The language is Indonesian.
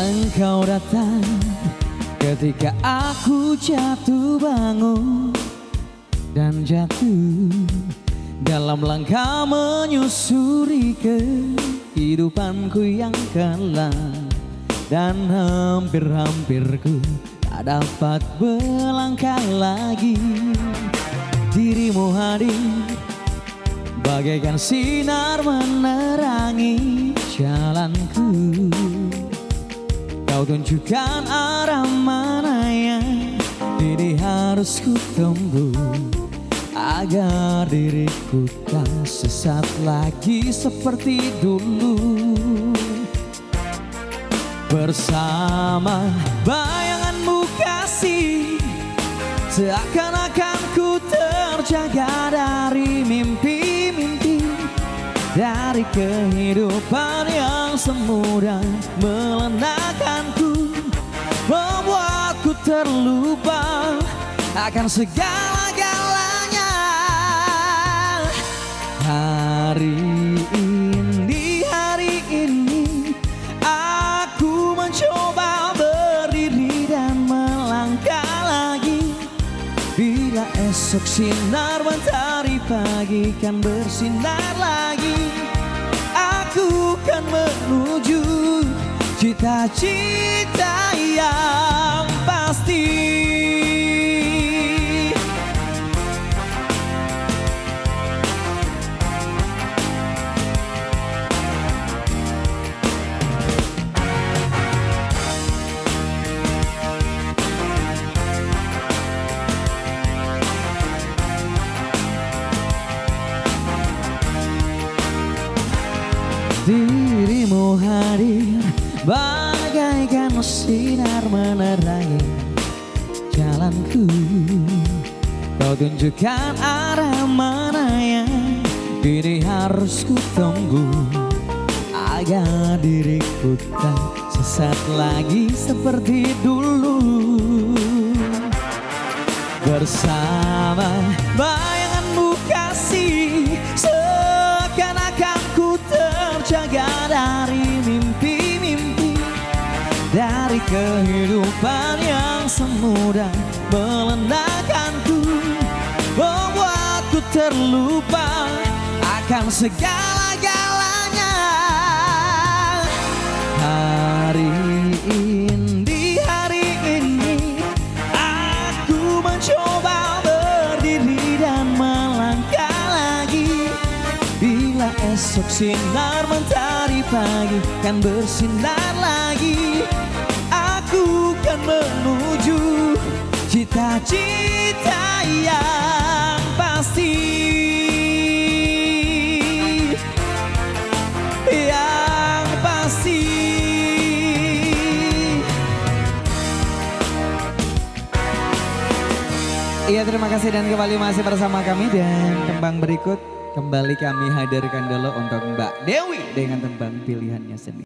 Engkau datang ketika aku jatuh bangun dan jatuh dalam langkah menyusuri kehidupanku yang kelam. Dan hampir-hampir ku tak dapat melangkah lagi. Dirimu hadir bagaikan sinar menerangi jalanku. Kau tunjukkan arah mana yang kini harus ku tempuh, agar diriku tak sesat lagi seperti dulu. Bersama bayanganmu kasih, seakan-akan ku terjaga dari mimpi-mimpi, dari kehidupan yang semudah melenakanku, membuatku terlupa akan segala-galanya. Hari ini aku mencoba berdiri dan melangkah lagi. Bila esok sinar mentari pagi kan bersinar lagi, aku kan menuju cita-cita yang pasti. Dirimu hadir bagaikan sinar menerangi jalanku. Kau tunjukkan arah mana yang kini harus ku tempuh, agar diriku tak sesat lagi seperti dulu. Bersama bayanganmu kasih, seakan-akan ku terjaga dari mimpi-mimpi, dari kehidupan yang semudah melenakanku, membuatku terlupa akan segala-galanya. Hari ini aku mencoba berdiri dan melangkah lagi. Bila esok sinar mentari pagi kan bersinar lagi, aku kan menuju cita-cita yang pasti. Yang pasti. Iya, terima kasih dan kembali masih bersama kami. Dan tembang berikut kembali kami hadirkan dulu untuk Mbak Dewi dengan tembang pilihannya sendiri.